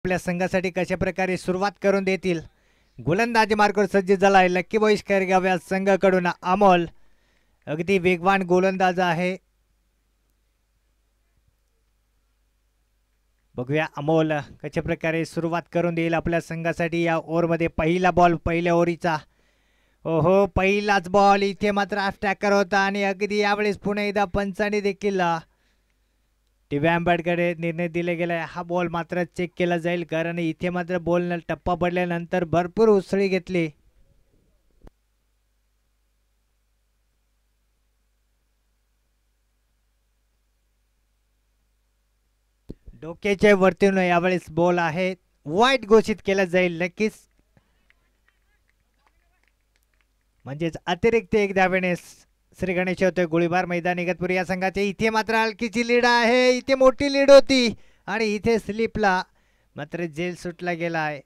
आपल्या संघासाठी कशा प्रकारे सुरुवात करून देतील. गोलंदाजी मार्गावर सज्ज झाला आहे लक्की बॉईज केरगाव या संघाकडून अमोल. अगदी वेगवान गोलंदाज आहे. बघूया अमोल कशा प्रकारे सुरुवात करून देईल आपल्या संघासाठी या ओव्हरमध्ये. पहिला बॉल पहिल्या ओव्हरीचा. ओहो पहिलाच बॉल इथे मात्र अटॅकर होता आणि अगदी यावेळेस पुन्हा एकदा पंचाने देखील टीव्ही अंबेडकडे निर्णय दिले गेला. हा बॉल मात्र चेक केला जाईल कारण इथे मात्र बॉल टप्पा पडल्यानंतर भरपूर उसळी घेतली. डोक्याच्या वरतून यावेळेस बॉल आहे वाईट घोषित केला जाईल नक्कीच. म्हणजेच अतिरिक्त एक धावेने श्री गणेश होतोय. गोळीबार मैदान इगतपुरी या संघाचे. इथे मात्र हलकीची लीड आहे. इथे मोठी लीड होती आणि इथे स्लिपला मात्र जेल सुटला गेला आहे.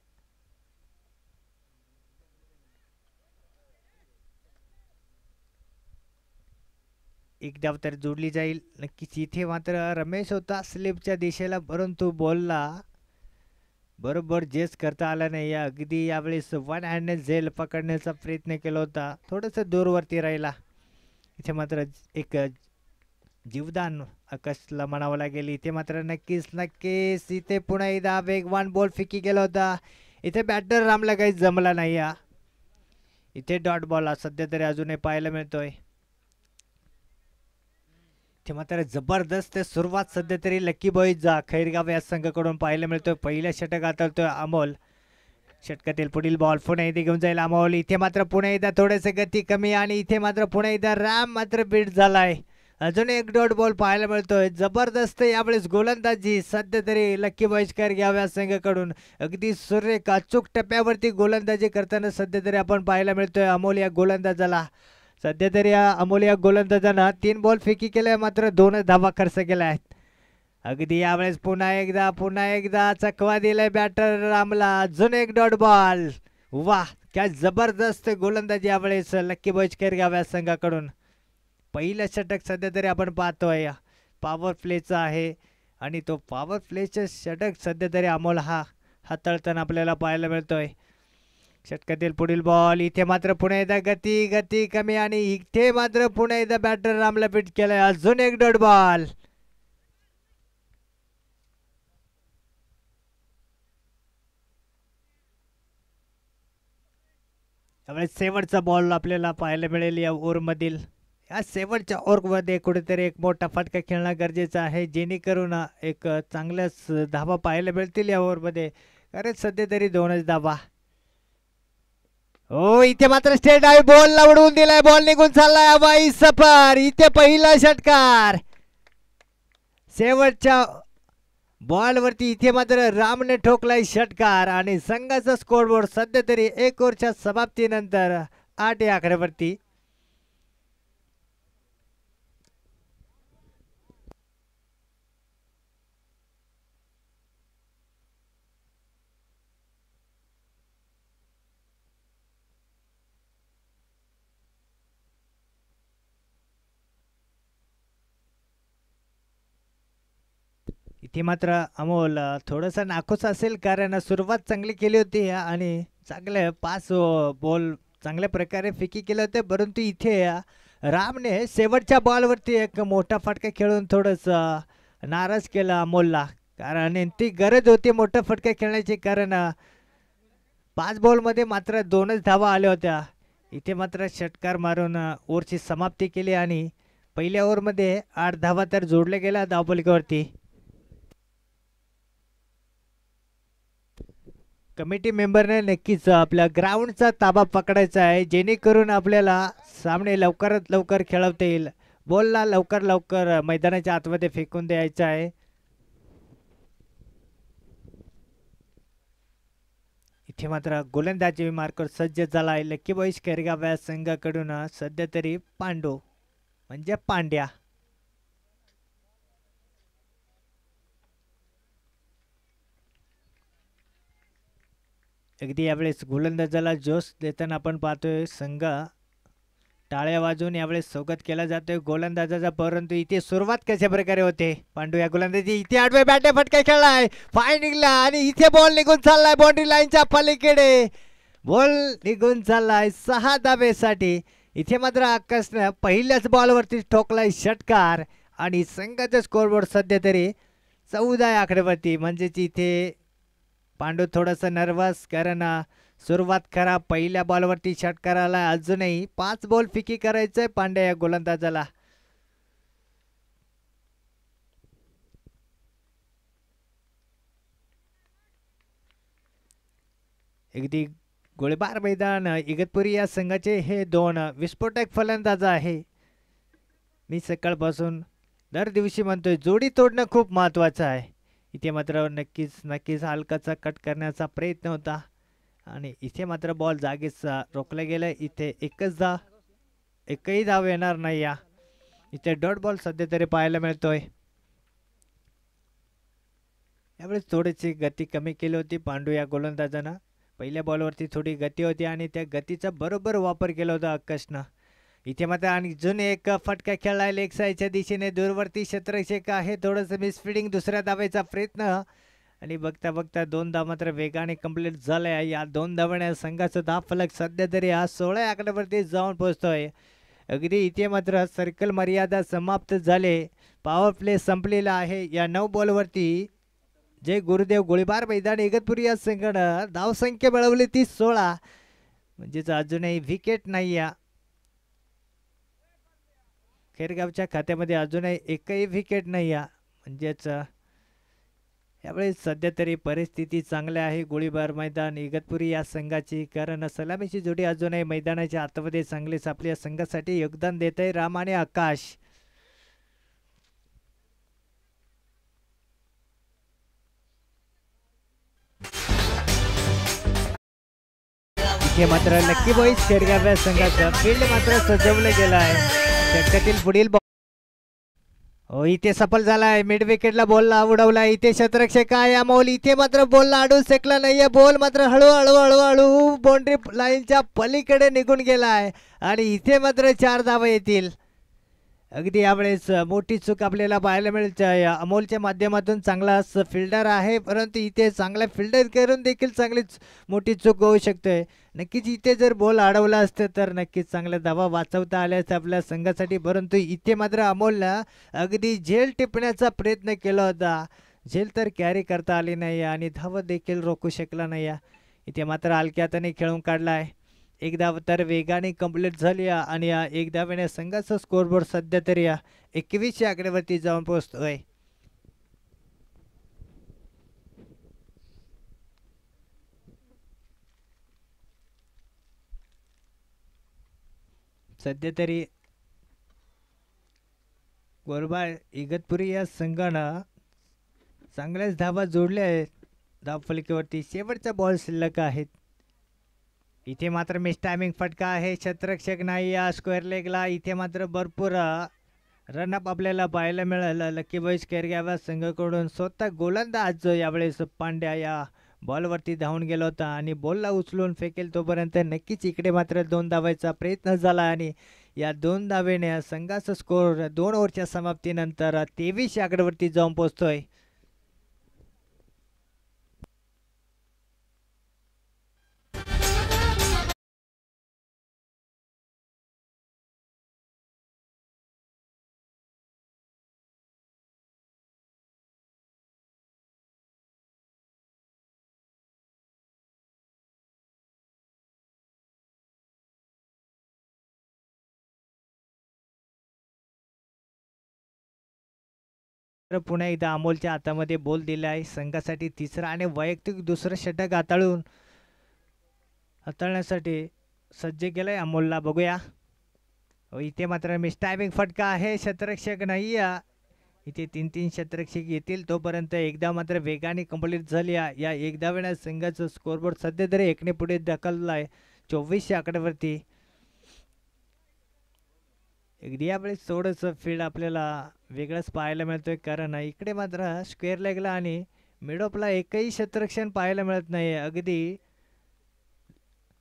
एक धाव तर जोडली जाईल नक्कीच. इथे मात्र रमेश होता स्लिपच्या दिशेला परंतु बॉलला बरोबर जेस करता आला नाही. अगदी यावेळेस वन हँडने झेल पकडण्याचा प्रयत्न केला होता. थोडंसं दूरवरती राहिला. इथे मात्र एक जीवदान आकाशला म्हणावं लागेल. इथे मात्र नक्कीच इथे पुन्हा एकदा वेगवान बॉल फिकी गेला होता. इथे बॅटर रामला काही जमला नाही. इथे डॉट बॉल सध्या तरी अजूनही पाहायला मिळतोय. इथे मात्र जबरदस्त सुरुवात सध्या तरी लकी बॉईज खैरगाव या संघाकडून पाहायला मिळतोय. पहिल्या षटक हाताळतोय अमोल. षटकातील पुढील बॉल पुन्हा एकदा घेऊन जाईल अमोल. इथे मात्र पुन्हा एकदा थोडेसे गती कमी आणि इथे मात्र पुन्हा एकदा राम मात्र बीट झालाय. अजून एक डॉट बॉल पाहायला मिळतोय. जबरदस्त यावेळेस गोलंदाजी सध्या तरी लकी बॉईज खैरगाव या संघाकडून. अगदी सुरेख अचूक टप्प्यावरती गोलंदाजी करताना सध्या तरी आपण पाहायला मिळतोय अमोल या गोलंदाजाला. सध्या तरी अमोल या गोलंदाजानं 3 बॉल फेकी केल्या मात्र 2च धावा खर्च केल्या आहेत. अगदी यावेळेस पुन्हा एकदा चकवा दिलाय बॅटर रामला. अजून एक डॉट बॉल. वाह काय जबरदस्त गोलंदाजी यावेळेस लकी बॉईज खैरगाव या संघाकडून. पहिलं षटक सध्या तरी आपण पाहतोय पॉवर प्लेचं आहे आणि तो पॉवर प्लेचं षटक सध्या तरी अमोल हा हाताळताना आपल्याला पाहायला मिळतोय. षटकातील पुढील बॉल. इथे मात्र पुन्हा एकदा गती कमी आणि इथे मात्र पुन्हा एकदा बॅटर रामला बीट केलाय. अजून एक डॉट बॉल. त्यावेळेस शेवटचा बॉल आपल्याला पाहायला मिळेल या ओव्हरमधील. या शेवटच्या ओव्हरमध्ये कुठेतरी एक मोठा फटका खेळणं गरजेचं आहे जेणेकरून एक चांगल्याच धावा पाहायला मिळतील या ओव्हरमध्ये कारण सध्या तरी 2च धावा. हो इथे मात्र स्टेट आहे बॉल उडवून दिलाय. बॉल निघून चाललाय हवाई सफर. इथे पहिला षटकार शेवटच्या बॉलवरती. इथे मात्र रामने ठोकलाय षटकार आणि संघाचा स्कोरबोर्ड सध्या तरी 1 ओव्हरच्या समाप्तीनंतर 8 या आकड्यावरती. इथे मात्र अमोल थोडंसं नाखुश असेल कारण सुरुवात चांगली केली होती आणि चांगले 5 बॉल चांगल्या प्रकारे फेकी केले होते परंतु इथे रामने शेवटच्या बॉलवरती एक मोठा फटका खेळून थोडंसं नाराज केलं अमोलला कारण ती गरज होती मोठा फटका खेळण्याची कारण 5 बॉलमध्ये मात्र 2च धावा आल्या होत्या. इथे मात्र षटकार मारून ओव्हरची समाप्ती केली आणि पहिल्या ओव्हरमध्ये 8 धावा तर जोडल्या गेल्या धावफलकावरती. कमिटी मेंबरने नक्कीच आपल्या ग्राउंडचा ताबा पकडायचा आहे जेणेकरून आपल्याला सामने लवकरात लवकर खेळवता येईल. बॉलला लवकर मैदानाच्या आतमध्ये फेकून द्यायचा आहे. इथे मात्र गोलंदाजी मार्कर सज्ज झाला आहे लकी बॉईज खैरगाव या संघाकडून. सध्या तरी पांडू म्हणजे पांड्या. अगदी यावेळेस गोलंदाजाला जोश देताना आपण पाहतोय संघ टाळ्या वाजवून यावेळेस स्वागत केला जातोय गोलंदाजाचा. परंतु इथे सुरुवात कशा प्रकारे होते पांडू या गोलंदाजी. इथे आडवे बॅटे फटका खेळलाय, पाय निघला आणि इथे बॉल निघून चाललाय बाउंड्री लाईनच्या पलीकडे. बॉल निघून चाललाय 6 धावेसाठी. इथे मात्र आकाशनं पहिल्याच बॉलवरती ठोकलाय षटकार आणि संघाचा स्कोरबोर्ड सध्या तरी 14 आकडेवरती. म्हणजेच इथे पांडू थोडासा नर्वस, कारण सुरुवात करा पहिल्या बॉलवरती षटकाराला. अजूनही 5 बॉल फिकी करायचंय पांड्या या गोलंदाजाला. अगदी गोळीबार मैदान इगतपुरी या संघाचे हे 2 विस्फोटक फलंदाज आहे. मी सकाळपासून दर दिवशी म्हणतोय जोडी तोडणं खूप महत्त्वाचं आहे. इथे मात्र नक्कीच हलकाचा कट करण्याचा प्रयत्न होता आणि इथे मात्र बॉल जागीच रोखला गेला. इथे एकही धाव येणार नाही. या इथे डॉट बॉल सध्या तरी पाहायला मिळतोय. यावेळेस थोडीशी गती कमी केली होती पांडू या गोलंदाजानं. पहिल्या बॉलवरती थोडी गती होती आणि त्या गतीचा बरोबर वापर केला होता आकाशनं. इथे मात्र आणि अजून एक फटका खेळलाय लेग साईडच्या दिशेने. दूरवरती क्षेत्ररक्षक आहे, थोडंसं मिसफिडिंग. दुसऱ्या धावेचा प्रयत्न आणि बघता बघता 2 धाव मात्र वेगाने कंप्लीट झाल्या. या 2 धावांनी संघाचा धावफलक सध्या तरी हा 16 आकड्यावरती जाऊन पोहोचतोय. अगदी इथे मात्र सर्कल मर्यादा समाप्त झाले, पॉवर प्ले संपलेला आहे. या 9 बॉलवरती जय गुरुदेव गोळीबार मैदान इगतपुरी या संघानं धावसंख्या मिळवली ती 16. म्हणजेच अजूनही विकेट नाही. या खेरगावच्या खात्यामध्ये अजूनही एकही विकेट नाही. या म्हणजेच यावेळेस सध्या तरी परिस्थिती चांगली आहे गोळीबार मैदान इगतपुरी या संघाची, कारण सलामीची जोडी अजूनही मैदानाच्या आतमध्ये चांगलीच आपल्या संघासाठी योगदान देत आहे राम आणि आकाश. इथे मात्र लक्की बॉईज खेरगाव या संघाचं फील्ड मात्र सजवलं गेलं आहे. षटकातील पुढील हो इथे सफल झालाय. मिड विकेटला बॉलला उडवला. इथे क्षेत्ररक्षक आहे अमोल. इथे मात्र बॉलला अडू शकला नाहीये. बॉल मात्र हळूहळू बाउंड्री लाईनच्या पलीकडे निघून गेलाय आणि इथे मात्र 4 धावा येतील. अगदी यावेळेस मोठी चूक आपल्याला पाहायला मिळते. अमोलच्या माध्यमातून चांगला फिल्डर आहे, परंतु इथे चांगला फिल्डर करून देखील चांगलीच मोठी चूक होऊ शकते. नक्कीच इथे जर बॉल अडवला असतं तर नक्कीच चांगल्या धावा वाचवता आल्या असत्या आपल्या संघासाठी. परंतु इथे मात्र अमोलनं अगदी झेल टिपण्याचा प्रयत्न केला होता. झेल तर कॅरी करता आली नाही आणि धाव देखील रोखू शकला नाही. इथे मात्र हलक्या हाताने खेळून काढलाय. 1 धाव तर वेगाने कंप्लीट झाली आणि या 1 धावेने संघाचा स्कोरबोर्ड सध्या तरी 21 आकड्यावरती जाऊन पोहोचतोय. सध्या तरी गोरबाळ इगतपुरी या संघानं चांगल्याच धावा जोडल्या आहेत धावफलकीवरती. शेवटचा बॉल शिल्लक आहेत. इथे मात्र मिस टायमिंग फटका आहे, क्षेत्ररक्षक नाही या स्क्वेअर लेगला. इथे मात्र भरपूर रनअप आपल्याला पाहायला मिळालं लकी बॉईज खेरगाव संघाकडून. स्वतः गोलंदाज यावेळेस पांड्या या बॉलवरती धावून गेला होता आणि बॉलला उचलून फेकेल तोपर्यंत नक्कीच इकडे मात्र 2 धावायचा प्रयत्न झाला आणि या 2 धावेने संघाचा स्कोर 2 ओव्हरच्या समाप्तीनंतर 23 आकड्यावरती जाऊन पोहोचतोय. पुन्हा एकदा अमोलच्या हातामध्ये बॉल दिला आहे. संघासाठी 3रा आणि वैयक्तिक 2रं षटक हाताळण्यासाठी सज्ज केलंय अमोलला. बघूया. इथे मात्र मिस टायमिंग फटका आहे, क्षेत्ररक्षक नाही. इथे 3 क्षेत्ररक्षक येतील तोपर्यंत एकदा मात्र वेगाने कंप्लीट झाली. या 1 धावेने संघाचं स्कोरबोर्ड सध्या तरी 1 ने पुढे ढकलला आहे 24 आकड्यावरती. अगदी यावेळेस थोडंसं फील्ड आपल्याला वेगळंच पाहायला मिळतोय, कारण इकडे मात्र स्क्वेअर लेगला आणि मिडऑफला एकही क्षेत्ररक्षण पाहायला मिळत नाही. अगदी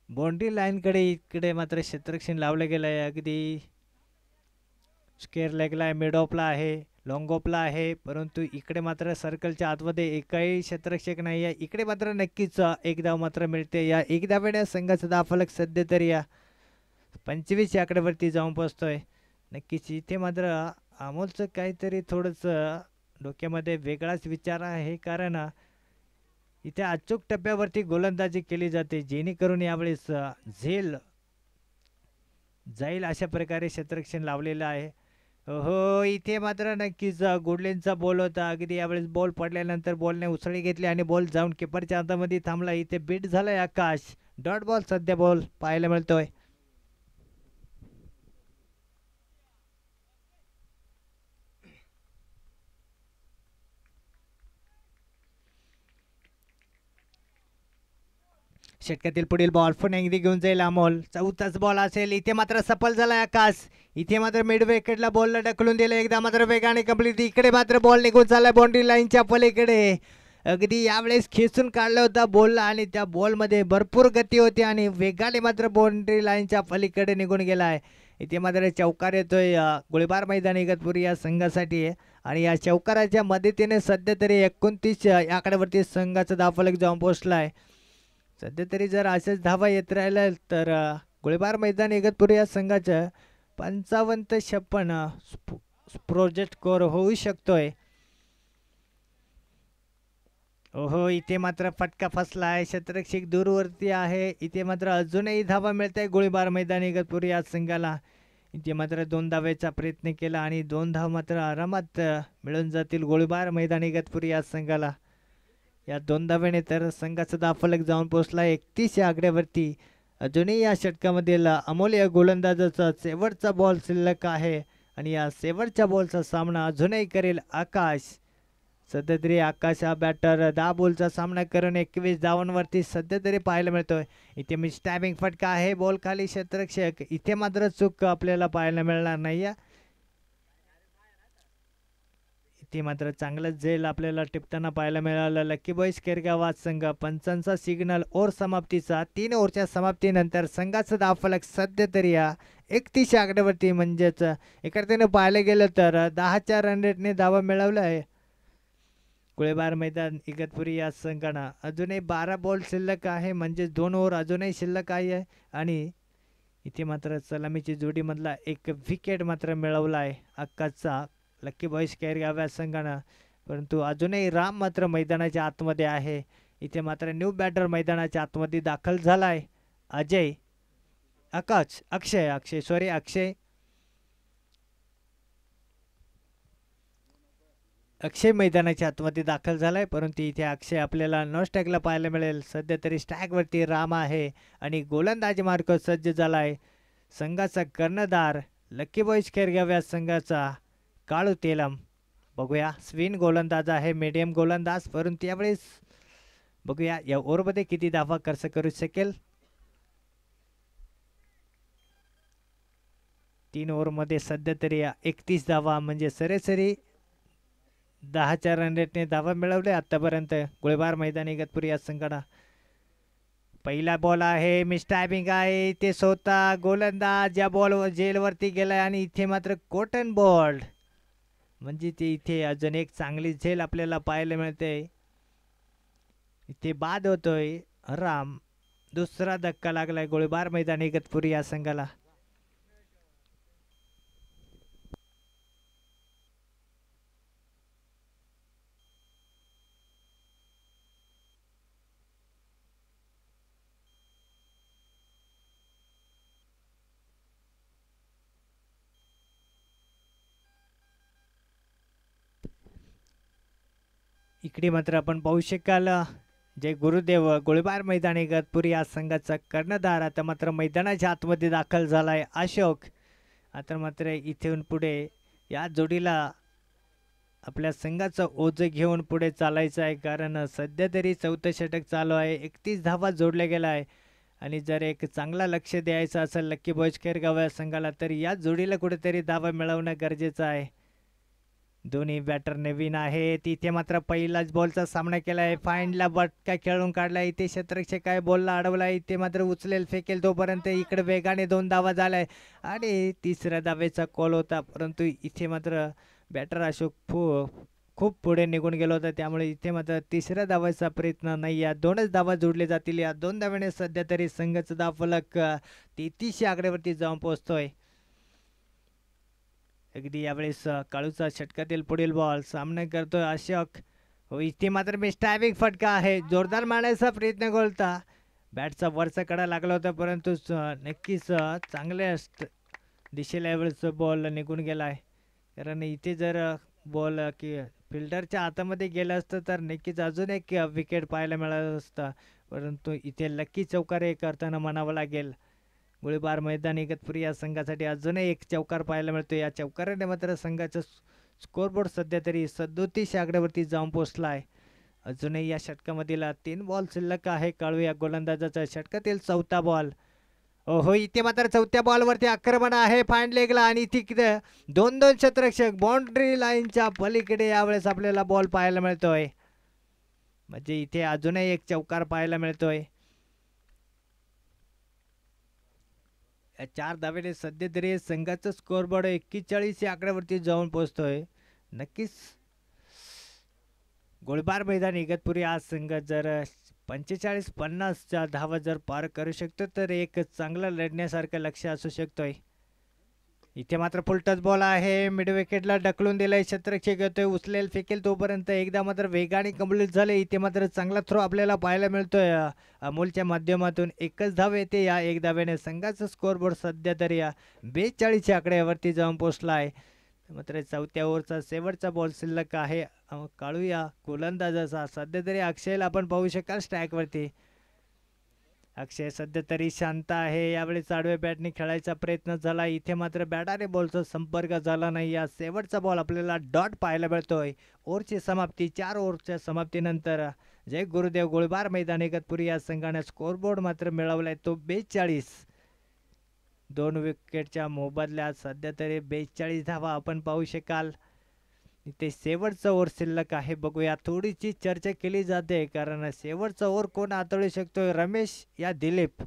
बाउंड्री लाईनकडे इकडे मात्र क्षेत्ररक्षण लावलं गेलं आहे. अगदी स्क्वेअर लेगला आहे, मिड ऑफला आहे, लॉंग ऑफला आहे, परंतु इकडे मात्र सर्कलच्या आतमध्ये एकही क्षेत्ररक्षक नाही आहे. इकडे मात्र नक्कीच एक धाव मात्र मिळते. या एक धावेने संघाचा धावफलक सध्या तरी या 25 या आकड्यावरती जाऊन पोहोचतोय. नक्कीच इथे मात्र अमोलचं काहीतरी थोडंसं डोक्यामध्ये वेगळाच विचार आहे, कारण इथे अचूक टप्प्यावरती गोलंदाजी केली जाते, जेणेकरून यावेळेस झेल जाईल अशा प्रकारे क्षेत्ररक्षण लावलेलं आहे. हो, इथे मात्र नक्कीच गुडलेनचा बॉल होता. अगदी यावेळेस बॉल पडल्यानंतर बॉलने उसळी घेतली आणि बॉल जाऊन किपरच्या हातामध्ये थांबला. इथे बीट झालाय आकाश. डॉट बॉल सध्या बॉल पाहायला मिळतोय. षटकातील पुढील बॉल पुन्हा एकदा घेऊन जाईल अमोल. चौथाच बॉल असेल. इथे मात्र सफल झाला आकाश. इथे मात्र मिड विकेटला बॉलला ढकलून दिलं. एकदा मात्र वेगाने कंप्लीट. इकडे मात्र बॉल निघून चालला बाउंड्री लाईनच्या पलीकडे. अगदी यावेळेस खेचून काढला होता बॉलला आणि त्या बॉलमध्ये भरपूर गती होती आणि वेगाने मात्र बाउंड्री लाईनच्या पलीकडे निघून गेलाय. इथे मात्र चौकार येतोय गोळीबार मैदान इगतपुरी या संघासाठी आणि या चौकाराच्या मदतीने सध्या तरी 29 या आकड्यावरती संघाचा धावफलक जाऊन पोहोचलाय. सध्या तरी जर अशाच धावा येत राहिल्या तर गोळीबार मैदान इगतपुरी या संघाचं 55-56 प्रोजेक्ट स्कोअर होऊ शकतोय. ओहो, इथे मात्र फटका फसला आहे. क्षेत्ररक्षक दूरवरती आहे. इथे मात्र अजूनही धावा मिळत आहे गोळीबार मैदान इगतपुरी या संघाला. इथे मात्र 2 धावेचा प्रयत्न केला आणि 2 धाव मात्र आरामात मिळून जातील गोळीबार मैदान इगतपुरी या संघाला. या 2 धावेने तर संघाचा धावफलक जाऊन पोहोचला 31 या आकड्यावरती. अजूनही या षटकामधील अमोल गोलंदाजाचा शेवटचा बॉल शिल्लक आहे आणि या शेवटच्या बॉलचा सामना अजूनही करेल आकाश. सध्या तरी आकाश हा बॅटर 10 बॉलचा सामना करून 21 धावांवरती सध्या तरी पाहायला मिळतोय. इथे मी स्टॅबिंग फटका आहे, बॉल खाली क्षेत्ररक्षक. इथे मात्र चूक आपल्याला पाहायला मिळणार नाही. इथे मात्र चांगलंच झेल आपल्याला टिपताना पाहायला मिळालं. लकी बॉईज केरगाव संघ पंचांचा सिग्नल ओव्हर समाप्तीचा 3 ओव्हरच्या समाप्तीनंतर संघाचा धावफलक सध्या तरी या 31 आकड्यावरती, म्हणजेच एकार्थीने पाहायला गेलं तर 10च्या रन रेटने धावा मिळवल्या आहे गोळीबार मैदान इगतपुरी या संघानं. अजूनही 12 बॉल शिल्लक आहे, म्हणजे 2 ओव्हर अजूनही शिल्लक आहे आणि इथे मात्र सलामीची जोडीमधला एक विकेट मात्र मिळवला आहे आकाशचा लकी बॉईज केरगाव या संघानं. परंतु अजूनही राम मात्र मैदानाच्या आतमध्ये आहे. इथे मात्र न्यू बॅटर मैदानाच्या आतमध्ये दाखल झालाय. अजय आकाश अक्षय मैदानाच्या आतमध्ये दाखल झालाय, परंतु इथे अक्षय आपल्याला नो स्ट्राईकला पाहायला मिळेल. सध्या तरी स्ट्राईकवरती राम आहे आणि गोलंदाज मार्ग सज्ज झालाय संघाचा कर्णधार लकी बॉईज केरगाव या संघाचा काळू तेलम. बघूया, स्विन गोलंदाज आहे, मीडियम गोलंदाज, परंतु यावेळेस बघूया या ओव्हरमध्ये किती धावा खर्च करू शकेल. 3 ओव्हरमध्ये सध्या तरी 31 धावा, म्हणजे सरासरी 10च्या रन रेटने धावा मिळवले आतापर्यंत गोळीबार मैदान इगतपुरी या संघानं. पहिला बॉल आहे, मिस्टायपिंग आहे. ते स्वतः गोलंदाज या बॉल जेलवरती गेलाय आणि इथे मात्र कॉटन बॉल, म्हणजे ते इथे अजून एक चांगली झेल आपल्याला पाहायला मिळते. इथे बाद होतोय राम. दुसरा धक्का लागलाय गोळीबार मैदान इगतपुरी या संघाला. इकडे मात्र आपण पाहू शकाल जय गुरुदेव गोळीबार मैदान इगतपुरी या संघाचा कर्णधार आता मात्र मैदानाच्या आतमध्ये दाखल झालाय अशोक. आता मात्र इथून पुढे या जोडीला आपल्या संघाचं ओझं घेऊन पुढे चालायचं आहे, कारण सध्या तरी 4थं षटक चालू आहे. 31 धावा जोडल्या गेला आहे आणि जर एक चांगला लक्ष द्यायचं असेल लकी बॉईज केरगाव या संघाला तर या जोडीला कुठेतरी धावा मिळवणं गरजेचं आहे. दोन्ही बॅटर नवीन आहेत. इथे मात्र पहिलाच बॉलचा सामना केलाय. फाईनला बटका खेळून काढला. इथे क्षेत्ररक्षक काय बॉलला अडवला. इथे मात्र उचलेल फेकेल तोपर्यंत इकडे वेगाने 2 धावा झालाय आणि तिसऱ्या धावेचा कॉल होता, परंतु इथे मात्र बॅटर अशोक खूप पुढे निघून गेलो होता, त्यामुळे इथे मात्र तिसऱ्या धावाचा प्रयत्न नाही. या 2च धावा जोडले जातील. या 2 धाव्याने सध्या तरी संघाचा धावफलक 33 आकड्यावरती जाऊन पोहोचतोय. अगदी यावेळेस काळूचा षटकातील पुढील बॉल सामना करतोय अशोक. हो, इथे मात्र मिस्टायविक फटका आहे. जोरदार मारण्याचा प्रयत्न केला. बॅटचा वरचा कडा लागला होता, परंतु नक्कीच चांगल्या दिशेला यावेळेस बॉल निघून गेलाय. कारण इथे जर बॉल की फिल्डरच्या हातामध्ये गेलं असतं तर नक्कीच अजून एक विकेट पाहायला मिळालं असतं, परंतु इथे लकी चौकार हे करताना म्हणावं लागेल. गोळीबार मैदान इगतपुरी या संघासाठी अजूनही एक चौकार पाहायला मिळतो. या चौकाराने मात्र संघाचा स्कोरबोर्ड सध्या तरी 37 आकड्यावरती जाऊन पोहोचलाय. अजूनही या षटकामधील 3 बॉल शिल्लक आहे. काळू या गोलंदाजाचा षटकातील 4था बॉल. हो, इथे मात्र 4थ्या बॉलवरती आक्रमण आहे फाईन लेगला आणि तिकडे 2-2 क्षेत्ररक्षक बाउंड्री लाईनच्या पलीकडे यावेळेस आपल्याला बॉल पाहायला मिळतोय. म्हणजे इथे अजूनही एक चौकार पाहायला मिळतोय. 4 धावेने सध्या तरी संघाचा स्कोरबोर्ड 41 या आकड्यावरती जाऊन पोहोचतोय. नक्कीच गोळीबार मैदान इगतपुरी हा संघ जर 45-50च्या धावा जर पार करू शकतो तर एक चांगला लढण्यासारखं लक्ष असू शकतोय. इथे मात्र फुल टच बॉल आहे. मिड विकेटला ढकलून दिलाय. क्षेत्ररक्षक येतोय, उचलेल फेकेल तोपर्यंत एकदा मात्र वेगाने कंप्लीट झाले. इथे मात्र चांगला थ्रो आपल्याला पाहायला मिळतोय अमोलच्या माध्यमातून. एकच धाव येते. या एक धाव्याने संघाचा स्कोरबोर्ड सध्या तरी 42 आकड्यावरती जाऊन पोहोचला आहे. मात्र 4थ्या ओव्हरचा शेवटचा बॉल शिल्लक आहे. काळू या गोलंदाजाचा सध्या तरी अक्षयला आपण पाहू शकाल स्ट्राईकवरती. अक्षय सध्या तरी शांत आहे. यावेळेस आडव्या बॅटने खेळायचा प्रयत्न झाला. इथे मात्र बॅटाने बॉलचा संपर्क झाला नाही. या शेवटचा बॉल आपल्याला डॉट पाहायला मिळतोय. ओव्हरची समाप्ती 4 ओव्हरच्या समाप्तीनंतर जय गुरुदेव गोळीबार मैदान इगतपुरी या संघाने स्कोरबोर्ड मात्र मिळवलाय तो 42. 2 विकेटच्या मोबदल्यात सध्या तरी 42 धावा आपण पाहू शकाल. इथे शेवटचा ओव्हर शिल्लक आहे. बघूया, थोडीशी चर्चा केली जाते कारण शेवटचा ओव्हर कोण हाताळू शकतोय, रमेश या दिलीप.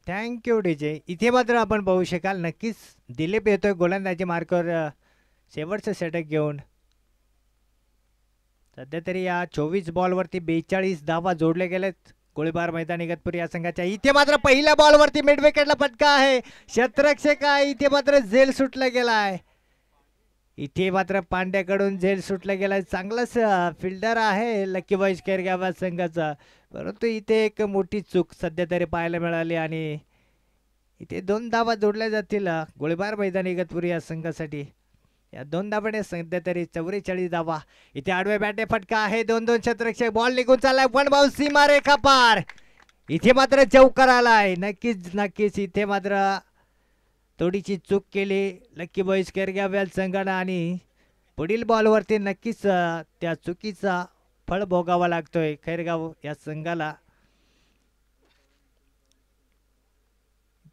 Thank you DJ. इथे मात्र आपण पाहू शकाल नक्कीच दिलीप येतोय गोलंदाजी मार्कवर शेवटचं षटक घेऊन. सध्या तरी या 24 बॉलवरती 42 धावा जोडले गेलेत गोळीबार मैदान इगतपुरी या संघाच्या. इथे मात्र पहिल्या बॉलवरती मिड विकेटला फटका आहे. क्षेत्ररक्षक आहे. इथे मात्र झेल सुटला गेलाय. इथे मात्र पांड्याकडून झेल सुटला गेलाय. चांगलाच फिल्डर आहे लकी बॉईज केरगाव संघाचा, परंतु इथे एक मोठी चूक सध्या तरी पाहायला मिळाली आणि इथे 2 धावा जोडल्या जातील गोळीबार मैदान इगतपुरी या संघासाठी. या 2 धावाने सध्या तरी 44 धावा. इथे आडव्या बॅटने फटका आहे. 2-2 क्षेत्ररक्षक. बॉल निघून चाललाय. वन बाउंड सीमा रेखा पार. इथे मात्र चौकार आलाय. नक्कीच इथे मात्र थोडीशी चूक केली लकी बॉईज केरगाव संघानं आणि पुढील बॉलवरती नक्कीच त्या चुकीचा फळ भोगावा लागतोय खैरगाव या संघाला.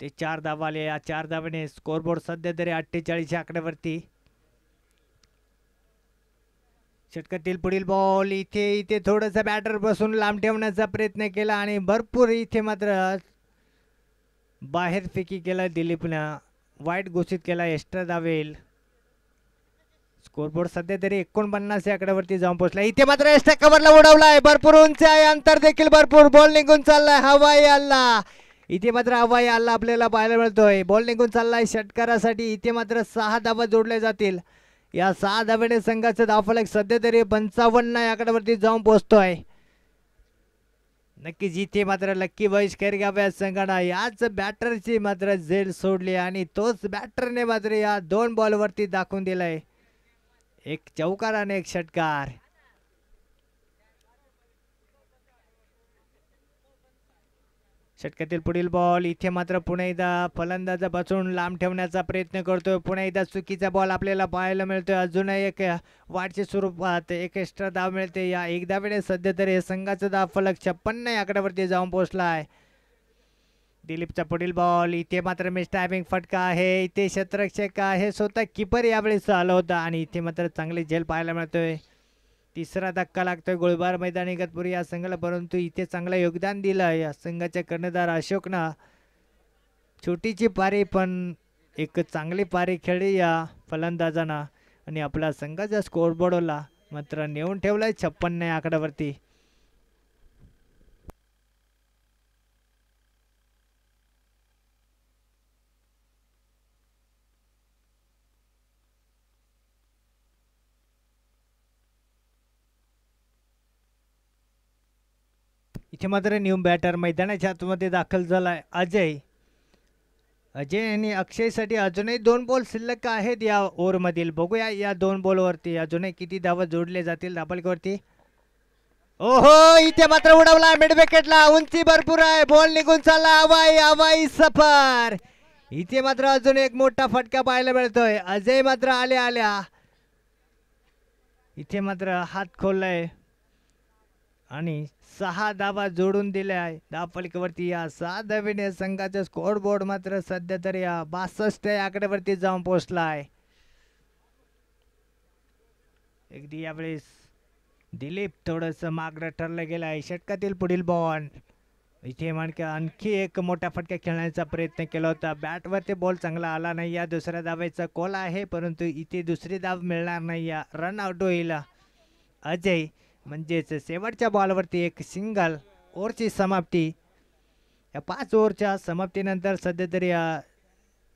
ते 4 धावा आले. या 4 धावाने स्कोरबोर्ड सध्या तरी 48 आकड्यावरती. षटकातील पुढील बॉल. इथे थोडंसं बॅटर बसून लांब ठेवण्याचा प्रयत्न केला आणि भरपूर इथे मात्र बाहेर फेकी केला. दिलीपनं वाईट घोषित केला. एक्स्ट्रा धावेल. स्कोरबोर्ड सध्या तरी 49 आकड्यावरती जाऊन पोहोचला. इथे मात्र एक्स्ट्रा कव्हरला उडवलाय. भरपूर उंच आहे. अंतर देखील भरपूर. बॉल निघून चाललाय. हवाई हल्ला. इथे मात्र हवाई हल्ला आपल्याला पाहायला मिळतोय. बॉल निघून चाललाय षटकारासाठी. इथे मात्र 6 धावा जोडल्या जातील. या 6 धाव्याने संघाचा धावफलक सध्या तरी 55 आकड्यावरती जाऊन पोहोचतोय. नक्कीच इथे मात्र लक्की बॉईज केरगाव या संघानं याच बॅटरची मात्र झेल सोडली आणि तोच बॅटरने मात्र या 2 बॉलवरती दाखवून दिलाय एक चौकार आणि एक षटकार. षटकातील पुढील बॉल इथे मात्र पुन्हा एकदा फलंदाज बसून लांब ठेवण्याचा प्रयत्न करतोय. पुन्हा एकदा चुकीचा बॉल आपल्याला पाहायला मिळतोय. अजूनही एक वाढच्या स्वरूपात एक एक्स्ट्रा धाव मिळते. या एकदा वेळेस सध्या तरी संघाचा धाव फलक 56 या आकड्यावरती जाऊन पोहोचला आहे. दिलीपचा पुढील बॉल इथे मात्र मिस टायमिंग फटका आहे. इथे क्षेत्ररक्षक आहे स्वतः किपर यावेळेस आला होता आणि इथे मात्र चांगली झेल पाहायला मिळतोय. तिसरा धक्का लागतोय गोळीबार मैदानी इगतपुरी या संघाला, परंतु इथे चांगलं योगदान दिलं या संघाच्या कर्णधार अशोकनं. छोटीची पारी पण एक चांगली पारी खेळली या फलंदाजांना आणि आपला संघाच्या स्कोरबोर्डला मात्र नेऊन ठेवलाय 56 या आकड्यावरती. इथे मात्र न्यू बॅटर मैदानाच्या आतमध्ये दाखल झालाय अजय. अजय आणि अक्षयसाठी अजूनही 2 बॉल शिल्लक आहेत या ओव्हरमधील. बघूया या 2 बॉलवरती अजूनही किती धावा जोडले जातील धापलकीवरती. ओहो इथे मात्र उडवला मिड विकेटला. उंची भरपूर आहे. बॉल निघून चालला हवाई हवाई सफर. इथे मात्र अजून एक मोठा फटका पाहायला मिळतोय. अजय मात्र आल्या आल्या इथे मात्र हात खोललाय आणि 6 धावा जोडून दिल्या आहे धावफलकावरती. या 6 धावेने संघाचा स्कोर बोर्ड मात्र सध्या तरी या 62 या आकड्यावरती जाऊन पोहोचला आहे. अगदी यावेळेस दिलीप थोडस मागं ठरलं गेलं आहे. षटकातील पुढील बॉल इथे आणखी एक मोठा फटका खेळण्याचा प्रयत्न केला होता. बॅटवरती बॉल चांगला आला नाही. या दुसऱ्या धावेचा कॉल आहे, परंतु इथे दुसरी धाव मिळणार नाही. या रन आउट होईल अजय. म्हणजेच शेवटच्या बॉलवरती एक सिंगल. ओव्हरची समाप्ती. या 5 ओव्हरच्या समाप्तीनंतर सध्या तरी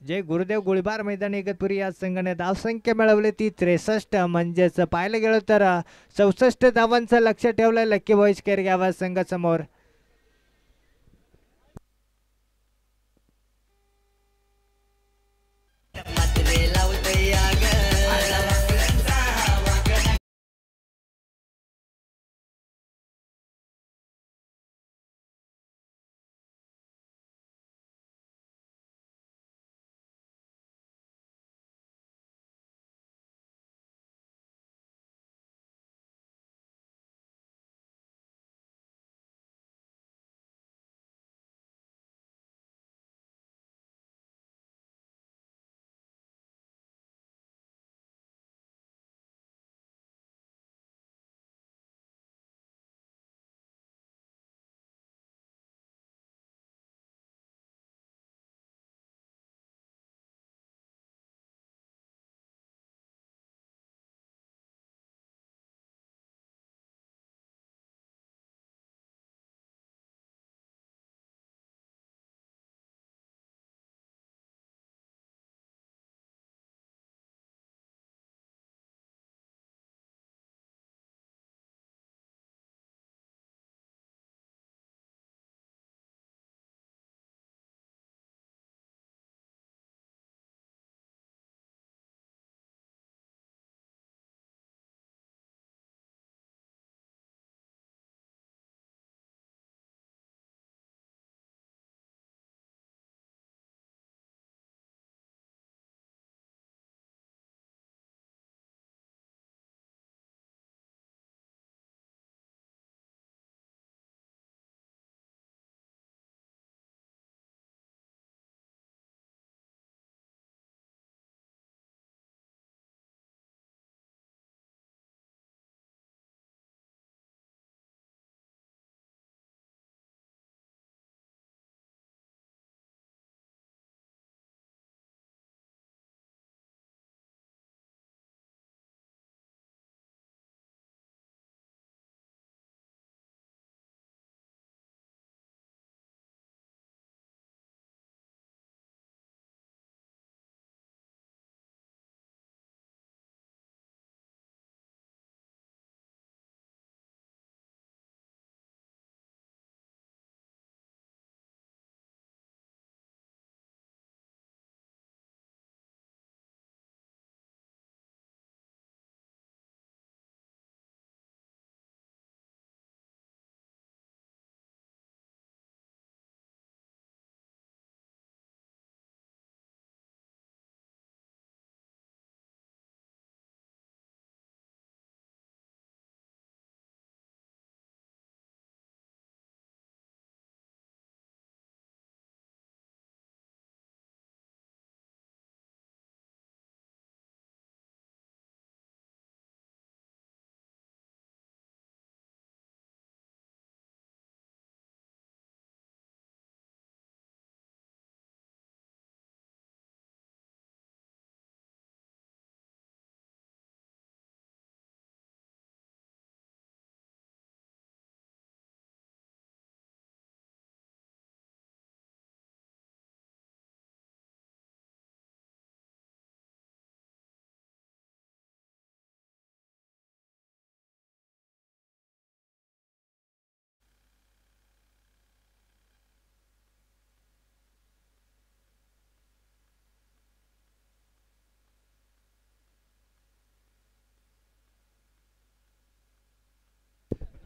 जय गुरुदेव गोळीबार मैदानी इगतपुरी या संघाने धावसंख्या मिळवली ती 63. म्हणजेच पाहायला गेलं तर 64 धावांचं लक्ष ठेवलंय लक्की बॉईज केरगाव संघासमोर.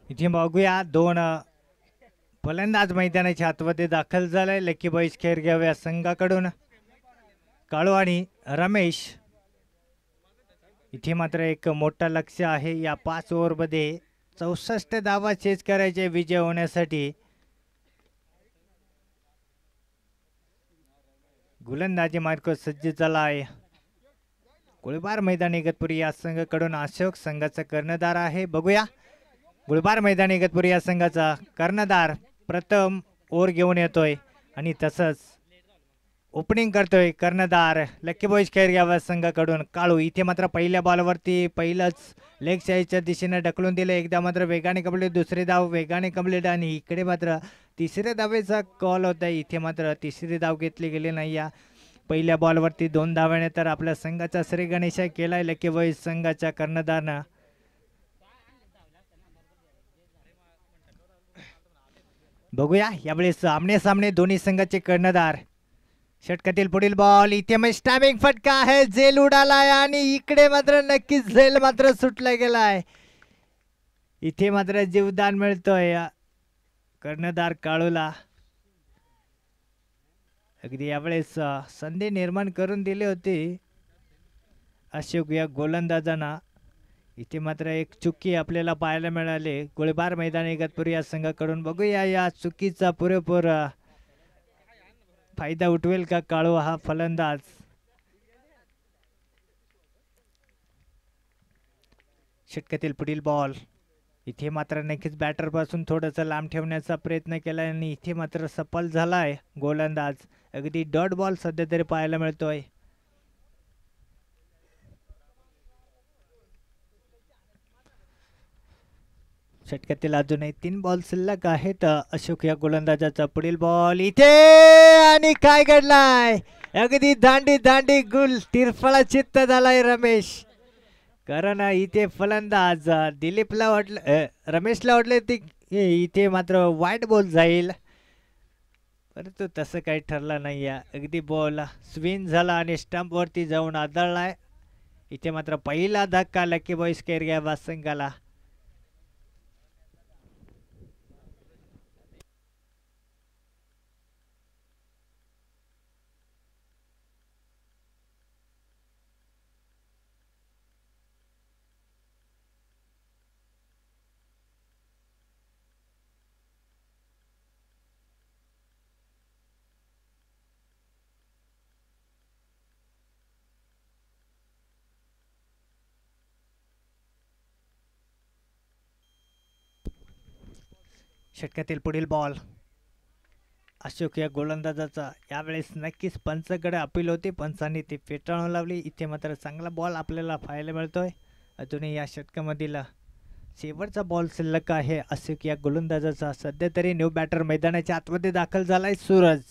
इथे बघूया दोन फलंदाज मैदानाच्या आतमध्ये दाखल झालाय. लकी बॉईज खेरगाव या संघाकडून काळू आणि रमेश. इथे मात्र एक मोठा लक्ष्य आहे या 5 ओव्हरमध्ये 64 धावा चेस करायचे विजय होण्यासाठी. गोलंदाजी मार्ग सज्ज झाला आहे. गोळीबार मैदान इगतपुरी या संघाकडून अशोक संघाचा कर्णधार आहे. बघूया गोळीबार मैदान इगतपुरी या संघाचा कर्णधार प्रथम ओव्हर घेऊन येतोय आणि तसंच ओपनिंग करतोय कर्णधार लकी बॉईज खेरगाव संघाकडून काळू. इथे मात्र पहिल्या बॉलवरती पहिलंच लेग साईडच्या दिशेने ढकलून दिलं. एकदा मात्र वेगाने कंप्लीट, दुसरी धाव वेगाने कंप्लीट आणि इकडे मात्र तिसऱ्या धावेचा कॉल होता. इथे मात्र तिसरी धाव घेतली गेली नाही. या पहिल्या बॉलवरती 2 धावाने तर आपल्या संघाचा श्री गणेश केलाय लकी बॉईज संघाच्या कर्णधारनं. बघूया यावेळेस आमने सामने दोन्ही संघाचे कर्णधार. षटकातील पुढील बॉल इथे मग स्टॅमिंग फटका आहे. झेल उडालाय आणि इकडे मात्र नक्कीच झेल मात्र सुटला गेलाय. इथे मात्र जीवदान मिळतोय कर्णधार काळूला. अगदी यावेळेस संधी निर्माण करून दिली होती अशोक या गोलंदाजांना. इथे मात्र एक चुकी आपल्याला पाहायला मिळाली गोळीबार मैदान इगतपुरी या संघाकडून. बघूया या चुकीचा पुरेपूर फायदा उठवेल का काळू हा फलंदाज. षटकातील पुढील बॉल इथे मात्र नक्कीच बॅटर पासून थोडंसं लांब ठेवण्याचा प्रयत्न केला आणि इथे मात्र सफल झालाय गोलंदाज. अगदी डॉट बॉल सध्या तरी पाहायला मिळतोय. षटकातील अजूनही 3 बॉल शिल्लक आहेत. अशोक या गोलंदाजाचा पुढील बॉल इथे आणि काय घडलाय. अगदी दांडी दांडी गुल तिरफळा चित्त झालाय रमेश. कारण इथे फलंदाज दिलीपला वाटलं रमेशला वाटले ते इथे मात्र वाईट बॉल जाईल, परंतु तसं काही ठरलं नाही. अगदी बॉल स्विंग झाला आणि स्टंपवरती जाऊन आदळलाय. इथे मात्र पहिला धक्का लकी बॉईज खेरगाव संघाला. षटकातील पुढील बॉल अशोक या गोलंदाजाचा. यावेळेस नक्कीच पंचाकडे अपील होती, पंचांनी ती फेटाळून लावली. इथे मात्र चांगला बॉल आपल्याला पाहायला मिळतोय. अजूनही या षटकामधील शेवटचा बॉल शिल्लक आहे अशोक या गोलंदाजाचा. सध्या तरी न्यू बॅटर मैदानाच्या आतमध्ये दाखल झालाय सूरज.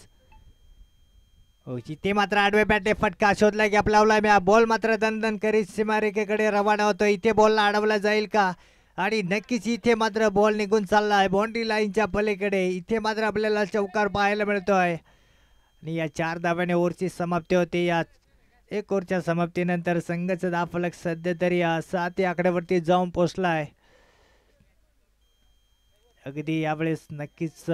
हो इथे मात्र आडवे बॅटे फटका शोधला गॅप लावलाय. मी बॉल मात्र दणदण करीत सीमारेखेकडे रवाना होतो. इथे बॉलला अडवला जाईल का आणि नक्कीच इथे मात्र बॉल निघून चालला आहे बाउंड्री लाईनच्या पलीकडे. इथे मात्र आपल्याला चौकार पाहायला मिळतोय आणि या 4 धाव्याने ओव्हरची समाप्ती होते. या 1 ओव्हरच्या समाप्तीनंतर संघाचा धावफलक सध्या तरी 7 या आकड्यावरती जाऊन पोहोचलाय. अगदी यावेळेस नक्कीच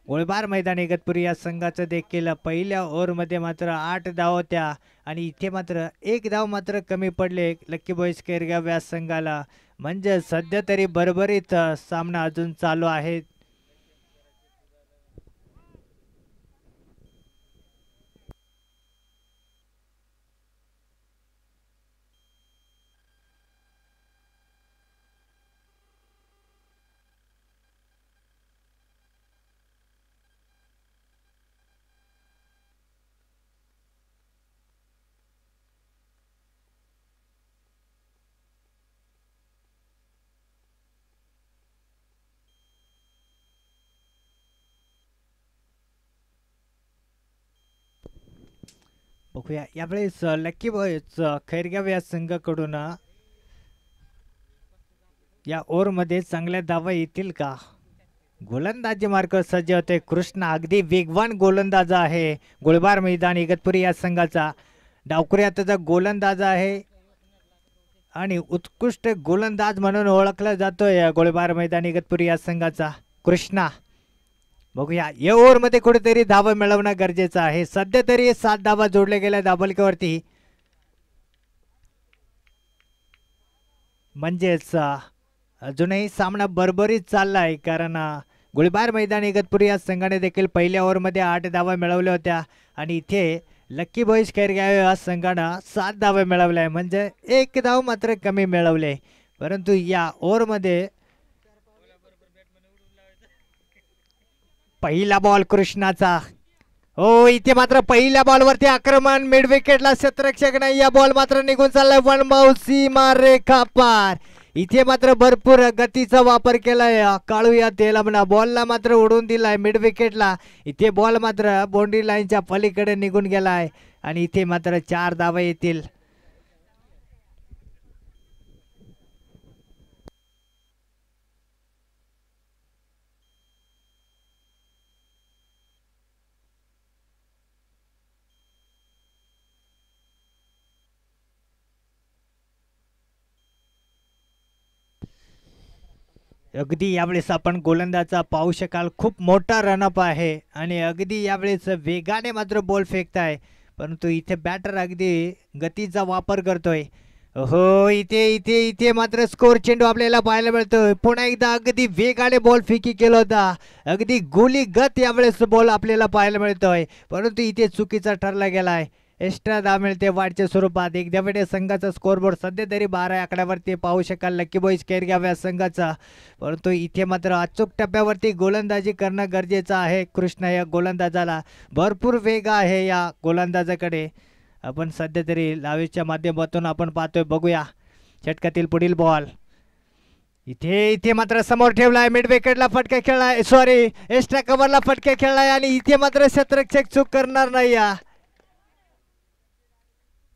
गोळीबार मैदान इगतपुरी या संघाचं देखील पहिल्या ओव्हरमध्ये मात्र 8 धाव होत्या आणि इथे मात्र 1 धाव मात्र कमी पडले लकी बॉईज खेरगाव या संघाला. म्हणजे सध्या तरी भरभरीत सामना अजून चालू आहे. बघूया यावेळेस लकी बॉईज खैरगाव या संघाकडून या ओव्हरमध्ये चांगल्या धावा येतील का. गोलंदाजी मार्ग सज्ज होते कृष्ण. अगदी वेगवान गोलंदाज आहे गोळीबार मैदान इगतपुरी या संघाचा. डावखुऱ्याचा गोलंदाज आहे आणि उत्कृष्ट गोलंदाज म्हणून ओळखला जातोय या गोळीबार मैदान इगतपुरी या संघाचा कृष्णा. बघूया या ओव्हरमध्ये कुठेतरी धावा मिळवणं गरजेचं आहे. सध्या तरी 7 धावा जोडल्या गेल्या दाबलकेवरती, म्हणजेच अजूनही सामना बरोबरीत चाललाय. कारण गोळीबार मैदान इगतपुरी या संघाने देखील पहिल्या ओव्हरमध्ये 8 धावा मिळवल्या होत्या आणि इथे लक्की बॉईज खैरगाव या संघानं 7 धावा मिळवल्या, म्हणजे 1 धाव मात्र कमी मिळवले. परंतु या ओव्हरमध्ये पहिला बॉल कृष्णाचा. हो, इथे मात्र पहिल्या बॉलवरती आक्रमण, मिड विकेटला क्षेत्ररक्षक नाही. या बॉल मात्र निघून चाललाय वन बाउंस सीमा रेखा पार. इथे मात्र भरपूर गतीचा वापर केलाय काळू या तेलमना. बॉलला मात्र उडून दिलाय मिड विकेटला. इथे बॉल मात्र बाउंड्री लाईनच्या पलीकडे निघून गेलाय आणि इथे मात्र 4 धावा येतील. अगदी यावेळेस आपण गोलंदाजा पाहू शकाल, खूप मोठा रनअप आहे आणि अगदी यावेळेस वेगाने मात्र बॉल फेकताय. परंतु इथे बॅटर अगदी गतीचा वापर करतोय. हो, इथे इथे इथे मात्र स्कोर चेंडू आपल्याला पाहायला मिळतोय. पुन्हा एकदा अगदी वेगाने बॉल फेकी केला होता. अगदी गोली गत यावेळेस बॉल आपल्याला पाहायला मिळतोय, परंतु इथे चुकीचा ठरला गेलाय. एक्स्ट्रा धाव मिळते वाढच्या स्वरूपात. एक धावेने संघाचा स्कोरबोर्ड सध्या तरी 12 आकड्यावरती पाहू शकाल लक्की बॉईज खैरगाव या संघाचा. परंतु इथे मात्र अचूक टप्प्यावरती गोलंदाजी करणं गरजेचं आहे. कृष्णा या गोलंदाजाला भरपूर वेग आहे या गोलंदाजाकडे. आपण सध्या तरी लाईव्हच्या माध्यमातून आपण पाहतोय. बघूया षटकातील पुढील बॉल. इथे इथे मात्र समोर ठेवलाय, मिड विकेटला फटका खेळलाय, सॉरी एक्स्ट्रा कव्हरला फटका खेळलाय आणि इथे मात्र क्षेत्ररक्षक चूक करणार नाही.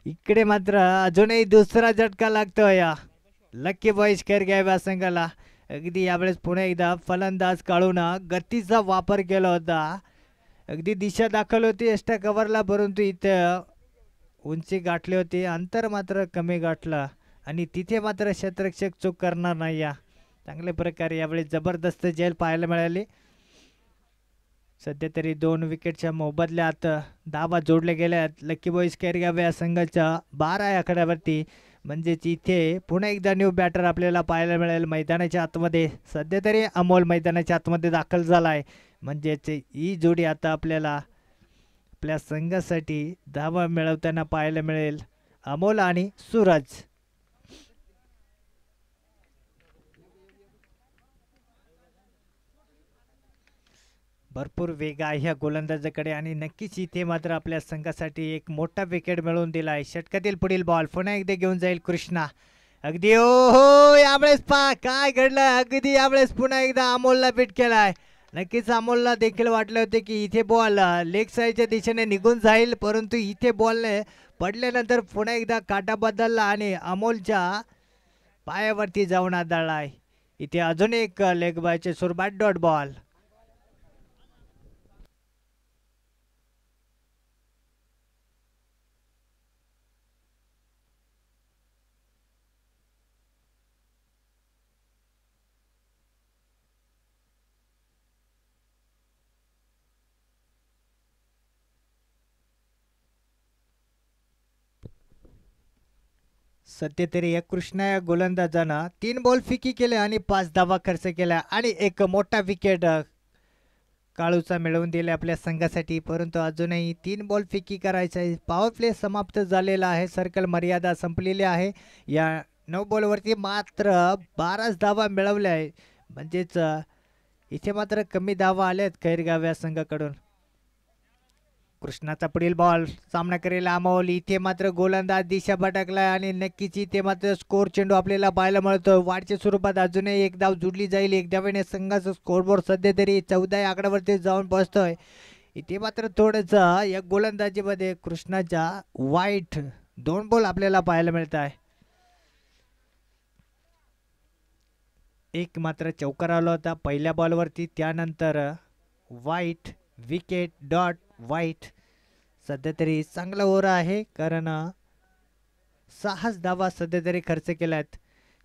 इकडे मात्र अजूनही दुसरा झटका लागतोय या लक्की बॉईज खैरगाव या संघाला. अगदी यावेळेस पुन्हा एकदा फलंदाज काढून गतीचा वापर केला होता. अगदी दिशा दाखल होती एक्स्ट्रा कव्हरला, परंतु इथे उंची गाठली होती, अंतर मात्र कमी गाठलं आणि तिथे मात्र क्षेत्ररक्षक चूक करणार नाही. चांगल्या प्रकारे यावेळी जबरदस्त झेल पाहायला मिळाली. सध्या तरी 2 विकेटच्या मोबदल्यात धावा जोडल्या गेल्या आहेत लक्की बॉईज खैरगाव या संघाच्या 12 आकड्यावरती. म्हणजेच इथे पुन्हा एकदा न्यू बॅटर आपल्याला पाहायला मिळेल मैदानाच्या आतमध्ये. सध्या तरी अमोल मैदानाच्या आतमध्ये दाखल झाला आहे, म्हणजेच ही जोडी आता आपल्याला आपल्या संघासाठी धावा मिळवताना पाहायला मिळेल, अमोल आणि सूरज. भरपूर वेग आहे ह्या गोलंदाजाकडे आणि नक्कीच इथे मात्र आपल्या संघासाठी एक मोठा विकेट मिळवून दिला आहे. षटकातील पुढील बॉल पुन्हा एकदा घेऊन जाईल कृष्णा. अगदी ओ हो, यावेळेस पहा काय घडलं. अगदी यावेळेस पुन्हा एकदा अमोलला बीट केलाय. नक्कीच अमोलला देखील वाटले होते की इथे बॉल लेग साईडच्या दिशेने निघून जाईल, परंतु इथे बॉलने पडल्यानंतर पुन्हा एकदा काटा बदलला आणि अमोलच्या पायावरती जाऊन आदळलाय. इथे अजून एक लेग बायचे स्वरूपात डॉट बॉल. सध्या तरी या कृष्णा या गोलंदाजानं 3 बॉल फिकी केले आणि 5 धावा खर्च केला आणि एक मोठा विकेट काळूचा मिळवून दिला आपल्या संघासाठी. परंतु अजूनही 3 बॉल फिकी करायचा आहे. पॉवर प्ले समाप्त झालेला आहे, सर्कल मर्यादा संपलेली आहे. या 9 बॉलवरती मात्र 12 धावा मिळवल्या आहे, म्हणजेच इथे मात्र कमी धावा आल्यात खैरगाव या संघाकडून. कृष्णाचा पुढील बॉल सामना करेल अमोल. इथे मात्र गोलंदाज दिशा भटकलाय आणि नक्कीच इथे मात्र स्कोर चेंडू आपल्याला पाहायला मिळतो. वाढच्या स्वरूपात अजूनही एक धाव जुडली जाईल. एक धावेने संघाचा स्कोरबोर्ड सध्या तरी 14 आकड्यावरती जाऊन पोहोचतोय. इथे मात्र थोडंच या गोलंदाजीमध्ये कृष्णाच्या वाईट 2 बॉल आपल्याला पाहायला मिळत आहे. एक मात्र चौकार आला होता पहिल्या बॉलवरती, त्यानंतर वाईट विकेट डॉट वाईट. सध्या तरी चांगला ओव्हर आहे, कारण 6 धावा सध्या तरी खर्च केल्यात.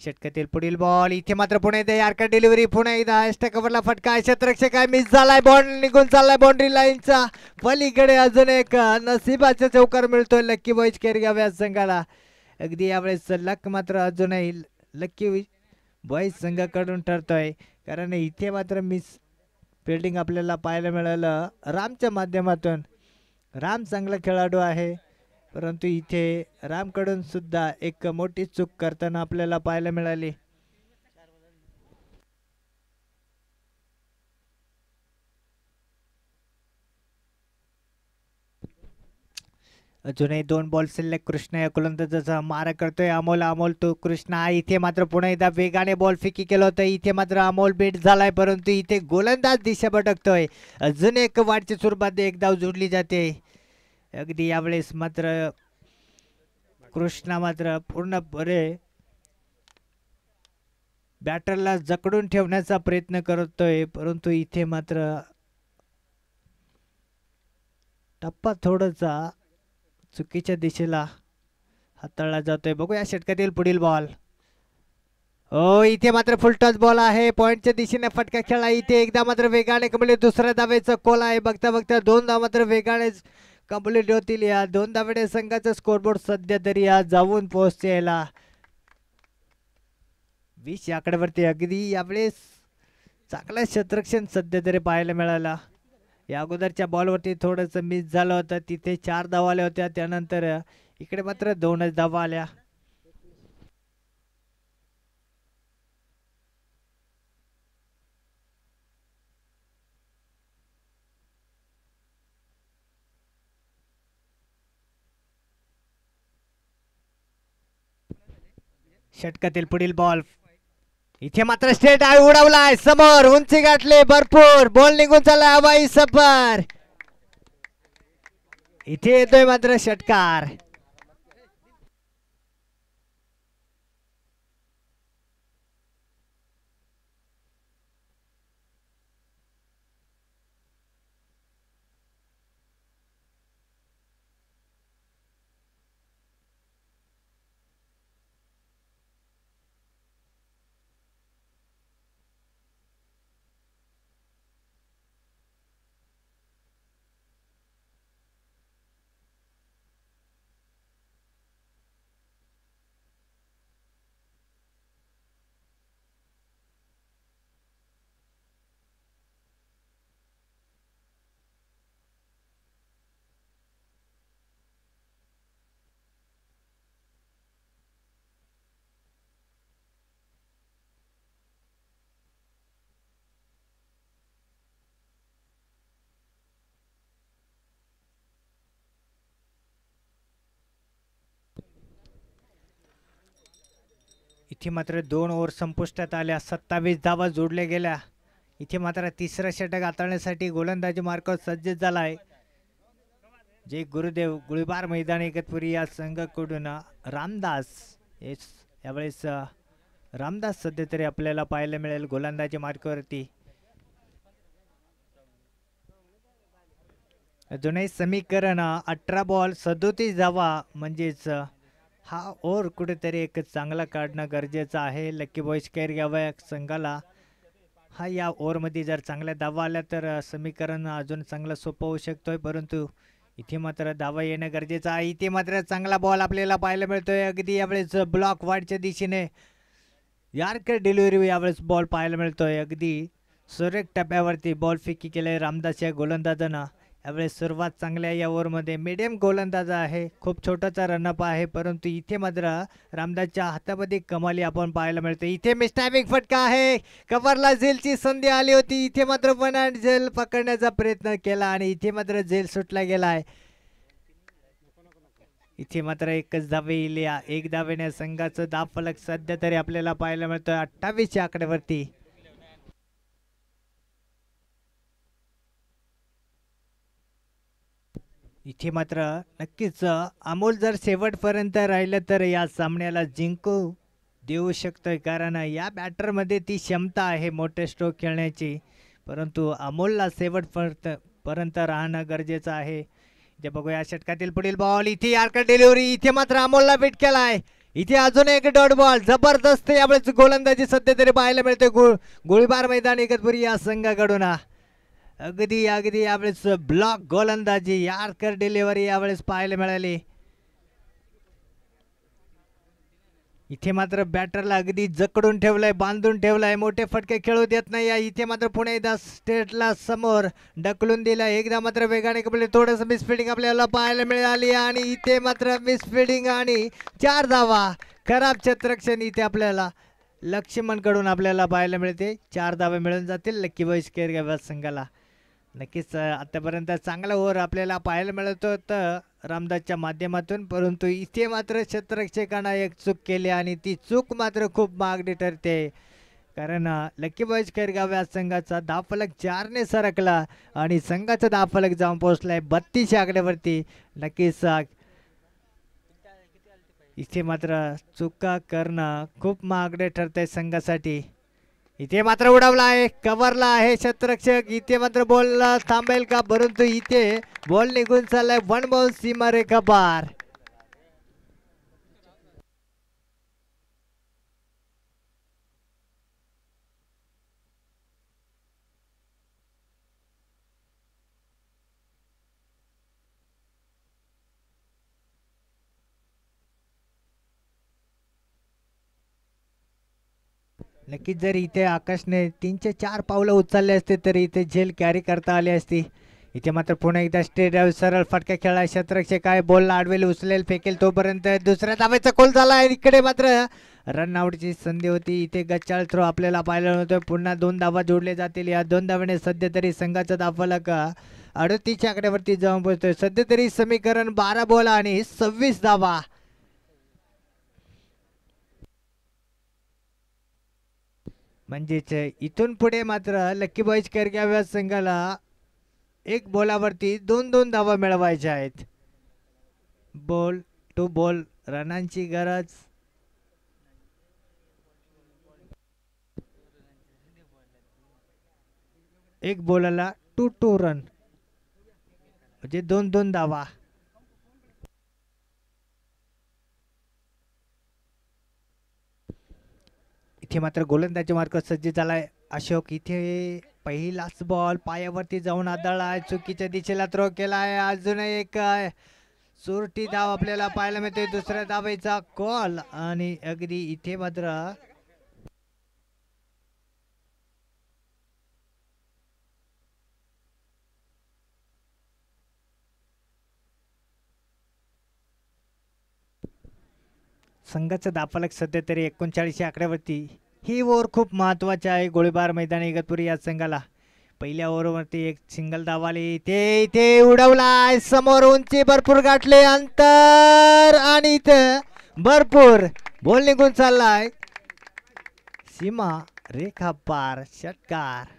षटकातील पुढील बॉल इथे मात्र पुणे एकदा यार्कर डिलिव्हरी पुन्हा एकदा एक्स्ट्रा कव्हरला फटका क्षेत्ररक्षक काय मिस झालाय बॉल निघून चाललाय बाउंड्री लाईनचा पलीकडे अजून एक नशिबाचा चौकार मिळतोय लक्की बॉईज केरगाव या संघाला. अगदी यावेळेस लक मात्र अजूनही लक्की बॉईज संघाकडून ठरतोय कारण इथे मात्र मिस फिल्डिंग आपल्याला पाहायला मिळालं रामच्या माध्यमातून. राम चांगला खेळाडू आहे परंतु इथे रामकडून सुद्धा एक मोठी चूक करताना आपल्याला पाहायला मिळाली. अजूनही 2 बॉल शिल्लक. कृष्ण या गोलंदाजाचा मारा करतोय अमोल तो कृष्णा इथे मात्र पुन्हा एकदा वेगाने बॉल फिकी केलं होतं. इथे मात्र अमोल बीट झालाय परंतु इथे गोलंदाज दिशा भटकतोय. अजून एक वाटची स्वरूपात एक धाव जोडली जाते. अगदी यावेळेस मात्र कृष्णा मात्र पूर्णपणे बॅटरला जकडून ठेवण्याचा प्रयत्न करतोय परंतु इथे मात्र टप्पा थोडासा चुकीच्या दिशेला हाताळला जातोय. बघूया षटकातील पुढील बॉल. हो इथे मात्र फुल टच बॉल आहे पॉइंटच्या दिशेने फटका खेळला. इथे एकदा मात्र वेगाने कंप्लीट दुसऱ्या धावेचा कॉल आहे. बघता बघता 2 धाव मात्र वेगाने कंप्लीट होतील. या 2 धावेने संघाचा स्कोरबोर्ड सध्या तरी या जाऊन पोहोचेला 20 आकड्यावरती. अगदी यावेळेस चांगला क्षेत्ररक्षण सध्या तरी पाहायला मिळाला. या अगोदरच्या बॉलवरती थोडंसं मिस झालं होतं तिथे 4 धावा आल्या होत्या त्यानंतर इकडे मात्र 2च धावा आल्या. षटकातील पुढील बॉल इथे मात्र स्ट्रेट आहे उडवलाय समोर उंची गाठले भरपूर बॉल निघून चालला हवाई सफर. इथे येतोय मात्र षटकार. इथे मात्र 2 ओव्हर संपुष्टात आल्या 27 धावा जोडल्या गेल्या. इथे मात्र तिसरा षटक हाताळण्यासाठी गोलंदाजी मार्गावर सज्ज झालाय. जय गुरुदेव गुळीबार मैदान इगतपुरी या संघाकडून रामदास यावेळेस रामदास सध्या तरी आपल्याला पाहायला मिळेल गोलंदाजी मार्गावरती. अजूनही समीकरण 18 बॉल 37 धावा म्हणजेच हा ओव्हर कुठेतरी एक चांगला काढणं गरजेचं आहे. लक्की बॉईज केरगाव या संघाला हा या ओव्हरमध्ये जर चांगल्या धावा आल्या तर समीकरण अजून चांगलं सोपं होऊ शकतोय परंतु इथे मात्र धावा येणं गरजेचं आहे. इथे मात्र चांगला बॉल आपल्याला पाहायला मिळतोय. अगदी यावेळेस ब्लॉक वाढच्या दिशेने यार्कर डिलिव्हरी यावेळेस बॉल पाहायला मिळतोय. अगदी सुरेख टप्प्यावरती बॉल फिकी केले रामदास या गोलंदाजानं. यावेळेस सुरुवात चांगल्या या ओव्हरमध्ये मीडियम गोलंदाज आहे खूप छोटासा रनअप आहे परंतु इथे मात्र रामदासच्या हातामध्ये कमाली आपण पाहायला मिळते. इथे मिस्टायमिंग फटका आहे कव्हरला झेलची संधी आली होती. इथे मात्र वन हँड झेल पकडण्याचा प्रयत्न केला आणि इथे मात्र झेल सुटला गेलाय. इथे मात्र एकच धावे येईल. एक धावेने संघाचं धाव फलक सध्या तरी आपल्याला पाहायला मिळतोय 28 च्या आकड्यावरती. इथे मात्र नक्कीच अमोल जर शेवटपर्यंत राहिलं तर या सामन्याला जिंकू देऊ शकतोय कारण या बॅटरमध्ये ती क्षमता आहे मोठे स्ट्रोक खेळण्याची परंतु अमोलला शेवटपर्यंत राहणं गरजेचं आहे. जे बघूया षटकातील पुढील बॉल इथे यार्कर डिलिव्हरी इथे मात्र अमोलला बीट केलाय. इथे अजून एक डॉट बॉल जबरदस्त यावेळेस गोलंदाजी सध्या तरी पाहायला मिळते गोळीबार मैदान इगतपुरी या संघाकडून. अगदी अगदी यावेळेस ब्लॉक गोलंदाजी यार्कर डिलिव्हरी यावेळेस पाहायला मिळाली. इथे मात्र बॅटरला अगदी जकडून ठेवलंय बांधून ठेवलंय मोठे फटके खेळू देत नाही. इथे मात्र पुणे एकदा स्टेटला समोर ढकलून दिला. एकदा मात्र वेगाने कपडे थोडंसं मिसफिल्डिंग आपल्याला पाहायला मिळाली आणि इथे मात्र मिसफिल्डिंग आणि 4 धावा. खराब क्षेत्ररक्षण इथे आपल्याला लक्ष्मणकडून आपल्याला पाहायला मिळते. 4 धावे मिळून जातील लकी बॉईज केरगाव संघाला. नक्कीच आतापर्यंत चांगला ओव्हर आपल्याला पाहायला मिळत होतं रामदासच्या माध्यमातून, परंतु इथे मात्र क्षेत्ररक्षकांना एक चूक केली आणि ती चूक मात्र खूप महागडी ठरते. कारण लकी बॉईज केरगाव या संघाचा धावफलक 4ने सरकला आणि संघाचा धावफलक जाऊन पोहोचलाय 32 आकड्यावरती. नक्कीच इथे मात्र चुका करणं खूप महागडे ठरते संघासाठी. इथे मात्र उडवला आहे कव्हरला आहे क्षेत्ररक्षक. इथे मात्र बॉल थांबेल का, परंतु इथे बॉल निघून चाललाय 1 बॉल सीमारेखा पार. नक्कीच जर इथे आकाशने 3 4 पावलं उचलले असते तर इथे झेल कॅरी करता आली असती. इथे मात्र पुन्हा एकदा स्टेट सरळ फटका खेळा क्षेत्ररक्षक काय बॉलला आडवेल उचलेल फेकेल तोपर्यंत दुसऱ्या धावेचा गोल झाला. इकडे मात्र रन आउटची संधी होती. इथे गच्चाळ थ्रो आपल्याला पाहायला मिळतोय. पुन्हा 2 धावा जोडले जातील. या 2 धावेने सध्या तरी संघाचा धावफलक 38 आकड्यावरती जाऊन पोहोचतोय. सध्या तरी समीकरण 12 बॉल आणि 26 धावा. म्हणजेच इथून पुढे मात्र लकी बॉईज केरगाव या संघाला 1 बॉलावरती 2-2 धावा मिळवायच्या आहेत. बॉल टू बॉल रनांची गरज. एक बॉलला 2-2 रन म्हणजे 2-2 धावा. इथे मात्र गोलंदाजी मार्ग सज्ज झालाय अशोक. इथे पहिलाच बॉल पायावरती जाऊन आदळलाय. चुकीच्या दिशेला थ्रो केलाय. अजून एक चोरटी धाव आपल्याला पाहायला मिळते. दुसऱ्या धावेचा कॉल आणि अगदी इथे मात्र संघाचा धावफलक सध्या तरी 39 आकड्यावरती. ही ओव्हर खूप महत्वाची आहे गोळीबार मैदान इगतपुरी या संघाला. पहिल्या ओव्हरवरती एक सिंगल धाव आली. इथे इथे उडवलाय समोर उंची भरपूर गाठले अंतर आणि इथे भरपूर बॉल निघून चाललाय सीमा रेखा पार. षटकार.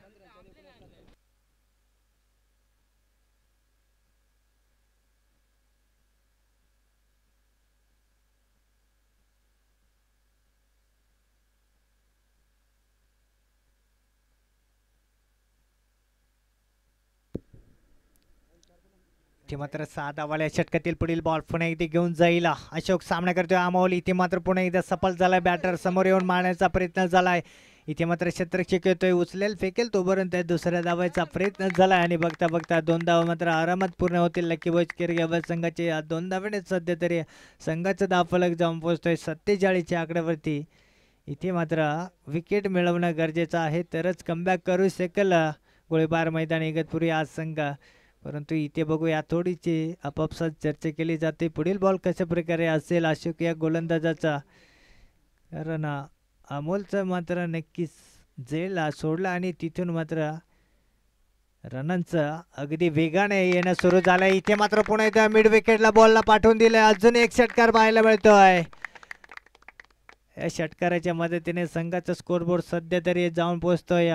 इथे मात्र 6 धावाल्या षटकातील पुढील बॉल पुन्हा एकदा घेऊन जाईल अशोक. सामना करतोय अमोल. इथे मात्र पुन्हा एकदा सफल झालाय. बॅटर समोर येऊन मारण्याचा प्रयत्न झालाय. इथे मात्र क्षेत्ररक्षक येतोय उचलेल फेकेल तोपर्यंत दुसऱ्या धावायचा प्रयत्न झालाय आणि बघता बघता 2 धावा मात्र आरामात पूर्ण होतील लकी बॉईज केरगाव संघाचे. 2 धावेने सध्या तरी संघाचा धावफलक जाऊन पोहोचतोय 47 आकड्यावरती. इथे मात्र विकेट मिळवणं गरजेचं आहे तरच कमबॅक करू शकेल गोळीबार मैदान इगतपुरी आज संघ. परंतु इथे बघूया थोडीशी आपापसात चर्चा केली जाते पुढील बॉल कशा प्रकारे असेल अशोक या गोलंदाजाचा. कारण अमोलचं मात्र नक्कीच जेला सोडला आणि तिथून मात्र रनांचं अगदी वेगाने येणं सुरू झालं. इथे मात्र पुन्हा एकदा मिड विकेटला बॉलला पाठवून दिलं. अजून एक षटकार पाहायला मिळतोय. या षटकाराच्या मदतीने संघाचा स्कोरबोर्ड सध्या तरी जाऊन पोहोचतोय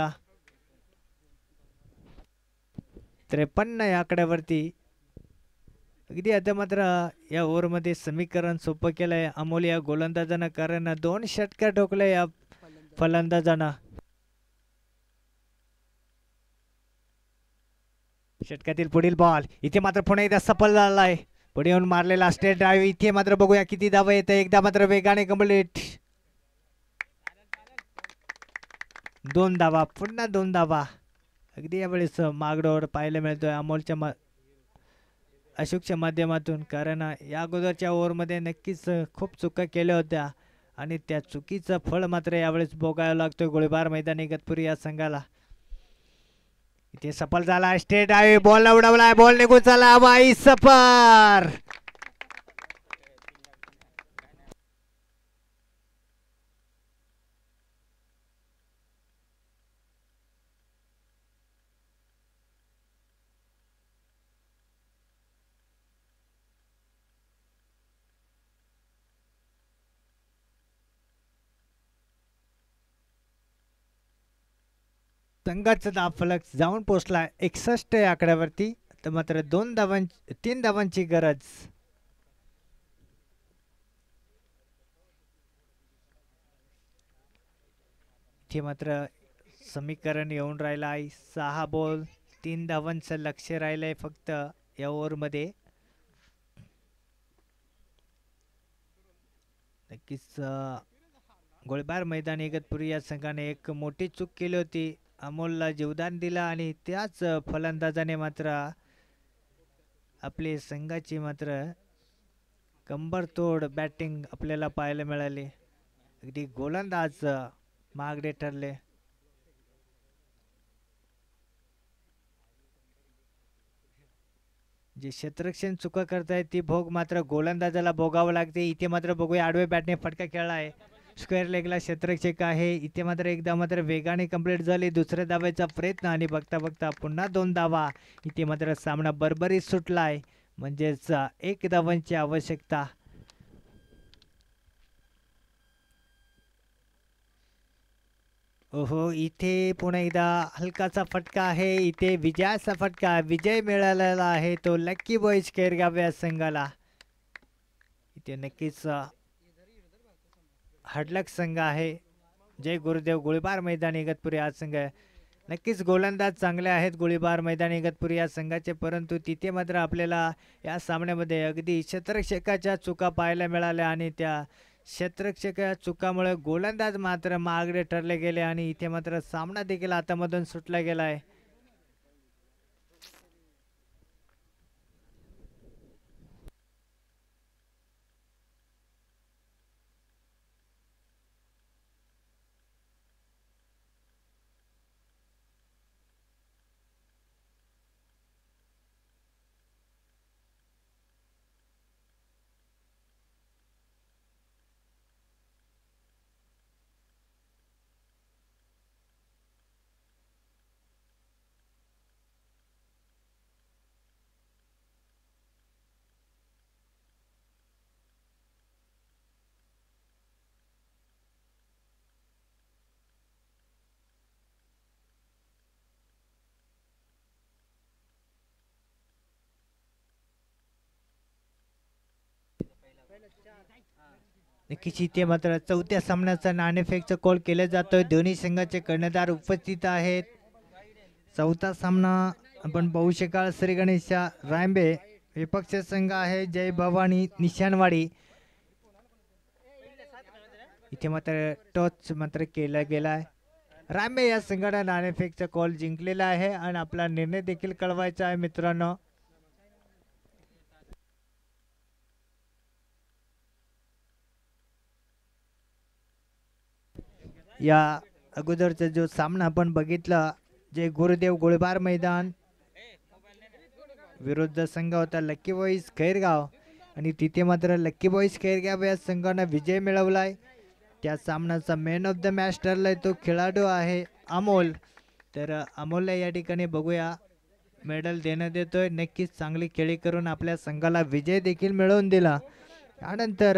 53 या आकड्यावरती. अगदी आता मात्र या ओव्हरमध्ये समीकरण सोपं केलंय अमोल या गोलंदाजानं, कारण 2 षटकार ठोकले या फलंदाजानं. षटकातील पुढील बॉल इथे मात्र पुन्हा एकदा सफल झाला आहे. पुढे येऊन मारलेला स्ट्रेट ड्राईव्ह इथे मात्र बघूया किती धावा येते. एकदा मात्र वेगाने कंप्लीट. 2 धावा, पुन्हा 2 धावा. अगदी यावेळेस मागडोर पाहायला मिळतोय अमोलच्या अशोकच्या माध्यमातून. कारण या अगोदरच्या ओव्हरमध्ये नक्कीच खूप चुका केल्या होत्या आणि त्या चुकीचं फळ मात्र यावेळेस भोगावं लागतोय गोळीबार मैदान इगतपुरी या संघाला. इथे सफल झाला स्ट्रेट ड्राईव्ह, बॉल उडवलाय, बॉल निघून चला बाई सफर. संघाचा धावफलक जाऊन पोहोचला 61 या आकड्यावरती. तर मात्र 3 धावांची गरज. इथे मात्र समीकरण येऊन राहिलं आहे. 6 बॉल 3 धावांचं लक्ष राहिलंय फक्त या ओव्हरमध्ये. नक्कीच गोळीबार मैदान इगतपुरी या संघाने एक मोठी चूक केली होती. अमोलला जीवदान दिलं आणि त्याच फलंदाजाने मात्र आपली संघाची मात्र कंबरतोड बॅटिंग आपल्याला पाहायला मिळाली. अगदी गोलंदाज महागडे ठरले. जे क्षेत्ररक्षण चुका करतायत ती भोग मात्र गोलंदाजाला भोगावं लागते. इथे मात्र बघूया आडवे बॅटने फटका खेळला आहे. स्क्वेअर लेगला क्षेत्ररक्षक आहे. इथे मात्र एकदा मात्र वेगाने कंप्लीट झाली. दुसऱ्या धावेचा प्रयत्न आणि बघता बघता पुन्हा 2 धावा. इथे मात्र सामना बरबरीत सुटलाय. म्हणजेच 1 धावांची आवश्यकता. ओहो, इथे पुन्हा एकदा हलकाचा फटका आहे. इथे विजयाचा फटका. विजय मिळालेला आहे तो लक्की बॉईज केरगाव या संघाला. इथे नक्कीच हडलक संघ आहे. जय गुरुदेव गोळीबार मैदान इगतपुरी हा संघ आहे. नक्कीच गोलंदाज चांगले आहेत गोळीबार मैदान इगतपुरी या संघाचे. परंतु तिथे मात्र आपल्याला या सामन्यामध्ये अगदी क्षेत्ररक्षकाच्या चुका पाहायला मिळाल्या आणि त्या क्षेत्ररक्षक चुकामुळे गोलंदाज मात्र मागडे ठरले गेले आणि इथे मात्र सामना देखील हातामधून सुटला गेला आहे. नक्कीच इथे मात्र चौथ्या सामन्याचा नाणेफेकचा कॉल केला जातोय. दोन्ही संघाचे कर्णधार उपस्थित आहेत. चौथा सामना आपण पाहू शकाल श्री गणेशा रायंबे विपक्ष संघ आहे जय भवानी निशाणवाडी. इथे मात्र टॉच मात्र केला गेलाय. रायंबे या संघाने नाणेफेकचा कॉल जिंकलेला आहे आणि आपला निर्णय देखील कळवायचा आहे मित्रांनो. या अगोदरचा जो सामना आपण बघितला जे गुरुदेव गोळीबार मैदान विरुद्ध संघ होता लक्की बॉईज खैरगाव आणि तिथे मात्र लक्की बॉईज खैरगाव या संघाने विजय मिळवलाय. त्या सामन्याचा मॅन ऑफ द मॅच ठरलाय तो खेळाडू आहे अमोल. तर अमोलला या ठिकाणी बघूया मेडल देण्यात येतोय. नक्कीच चांगली खेळी करून आपल्या संघाला विजय देखील मिळवून दिला. त्यानंतर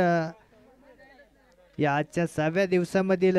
या आजच्या 6व्या दिवसामधील